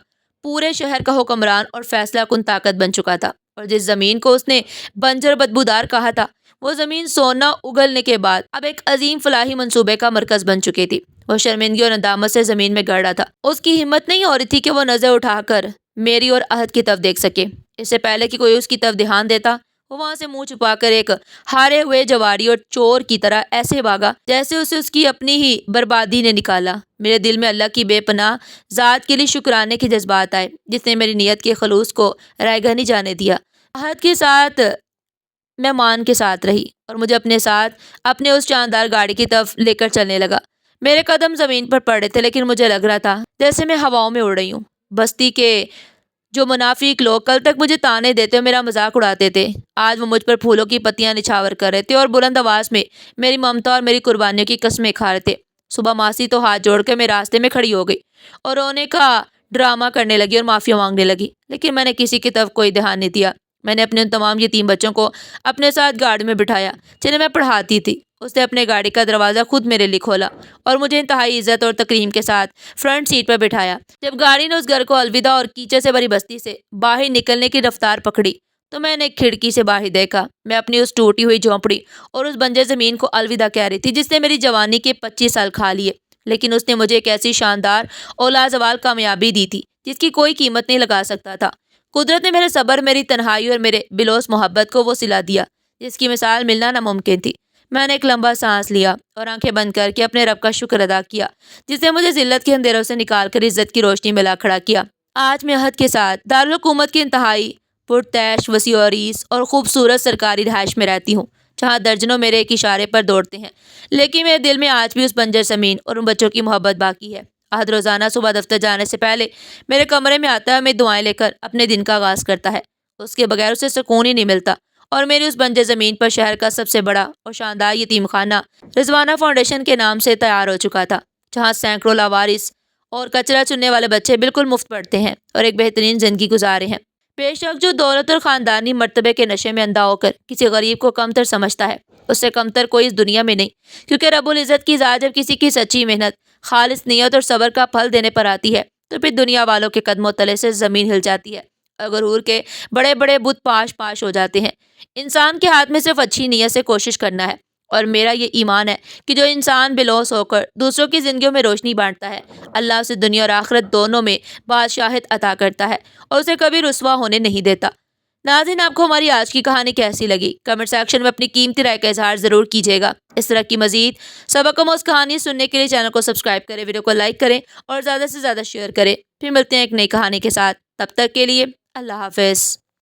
پورے شہر کا حکمران اور فیصلہ کن طاقت بن چکا تھا۔ اور جس زمین کو اس نے بنجر بدبودار کہا تھا، وہ زمین سونا اگلنے کے بعد اب ایک عظیم فلاحی منصوبے کا مرکز بن چکی تھی۔ وہ شرمندگی اور ندامت سے زمین میں گڑ رہا تھا۔ اس کی ہمت نہیں ہو رہی تھی کہ وہ نظر اٹھا کر میری اور عہد کی طرف دیکھ سکے۔ اس سے پہلے کہ کوئی اس کی طرف دھیان دیتا، وہ وہاں سے منہ چھپا کر ایک ہارے ہوئے جواری اور چور کی طرح ایسے بھاگا جیسے اسے اس کی اپنی ہی بربادی نے نکالا۔ میرے دل میں اللہ کی بے پناہ ذات کے لیے شکرانے کے جذبات آئے جس نے میری نیت کے خلوص کو رائگاں نہیں جانے دیا۔ عہد کے ساتھ میں مان کے ساتھ رہی اور مجھے اپنے ساتھ اپنے اس شاندار گاڑی کی طرف لے کر چلنے لگا۔ میرے قدم زمین پر پڑ رہے تھے لیکن مجھے لگ رہا تھا جیسے میں ہواؤں میں اڑ رہی ہوں۔ بستی کے جو منافق لوگ کل تک مجھے تانے دیتے اور میرا مذاق اڑاتے تھے، آج وہ مجھ پر پھولوں کی پتیاں نچھاور کر رہے تھے اور بلند آواز میں میری ممتا اور میری قربانیوں کی قسمیں کھا رہے تھے۔ صبح ماسی تو ہاتھ جوڑ کے میرے راستے میں کھڑی ہو گئی اور رونے کا ڈرامہ کرنے لگی اور معافیا مانگنے لگی، لیکن میں نے کسی کی طرف کوئی دھیان نہیں دیا۔ میں نے اپنے ان تمام یتیم بچوں کو اپنے ساتھ گاڑی میں بٹھایا جنہیں میں پڑھاتی تھی۔ اس نے اپنے گاڑی کا دروازہ خود میرے لیے کھولا اور مجھے انتہائی عزت اور تکریم کے ساتھ فرنٹ سیٹ پر بٹھایا۔ جب گاڑی نے اس گھر کو الوداع اور کیچڑ سے بھری بستی سے باہر نکلنے کی رفتار پکڑی تو میں نے ایک کھڑکی سے باہر دیکھا۔ میں اپنی اس ٹوٹی ہوئی جھونپڑی اور اس بنجر زمین کو الوداع کہہ رہی تھی جس نے میری جوانی کے 25 سال کھا لیے، لیکن اس نے مجھے ایک ایسی شاندار اور لازوال کامیابی دی تھی جس کی کوئی قیمت نہیں لگا سکتا تھا۔ قدرت نے میرے صبر، میری تنہائی اور میرے بلوس محبت کو وہ صلہ دیا جس کی مثال ملنا ناممکن تھی۔ میں نے ایک لمبا سانس لیا اور آنکھیں بند کر کے اپنے رب کا شکر ادا کیا جس نے مجھے ذلت کے اندھیروں سے نکال کر عزت کی روشنی میں لا کھڑا کیا۔ آج میں عہد کے ساتھ دارالحکومت کی انتہائی پرتعیش، وسیع و عریض اور خوبصورت سرکاری رہائش میں رہتی ہوں جہاں درجنوں میرے ایک اشارے پر دوڑتے ہیں، لیکن میرے دل میں آج بھی اس بنجر زمین اور ان بچوں کی محبت باقی ہے۔ عہد روزانہ صبح دفتر جانے سے پہلے میرے کمرے میں آتا ہے اور میں دعائیں لے کر اپنے دن کا آغاز کرتا ہے۔ اس کے بغیر اسے سکون ہی نہیں ملتا، اور میری اس بنجر زمین پر شہر کا سب سے بڑا اور شاندار یتیم خانہ رضوانہ فاؤنڈیشن کے نام سے تیار ہو چکا تھا، جہاں سینکڑوں لاوارث اور کچرا چننے والے بچے بالکل مفت پڑھتے ہیں اور ایک بہترین زندگی گزارے ہیں۔ بے شک جو دولت اور خاندانی مرتبے کے نشے میں اندھا ہو کر کسی غریب کو کمتر سمجھتا ہے، اس سے کمتر کوئی اس دنیا میں نہیں، کیونکہ رب العزت کی ذات جب کسی کی سچی محنت، خالص نیت اور صبر کا پھل دینے پر آتی ہے تو پھر دنیا والوں کے قدموں تلے سے زمین ہل جاتی ہے اور غرور کے بڑے بڑے بت پاش پاش ہو جاتے ہیں۔ انسان کے ہاتھ میں صرف اچھی نیت سے کوشش کرنا ہے اور میرا یہ ایمان ہے کہ جو انسان بے لوث ہو کر دوسروں کی زندگیوں میں روشنی بانٹتا ہے، اللہ اسے دنیا اور آخرت دونوں میں بادشاہت عطا کرتا ہے اور اسے کبھی رسوا ہونے نہیں دیتا۔ ناظرین، آپ کو ہماری آج کی کہانی کیسی لگی؟ کمنٹ سیکشن میں اپنی قیمتی رائے کا اظہار ضرور کیجیے گا۔ اس طرح کی مزید سبق آموز کہانی سننے کے لیے چینل کو سبسکرائب کریں، ویڈیو کو لائک کریں اور زیادہ سے زیادہ شیئر کریں۔ پھر ملتے ہیں ایک نئی کہانی کے ساتھ، تب تک کے لیے اللہ حافظ۔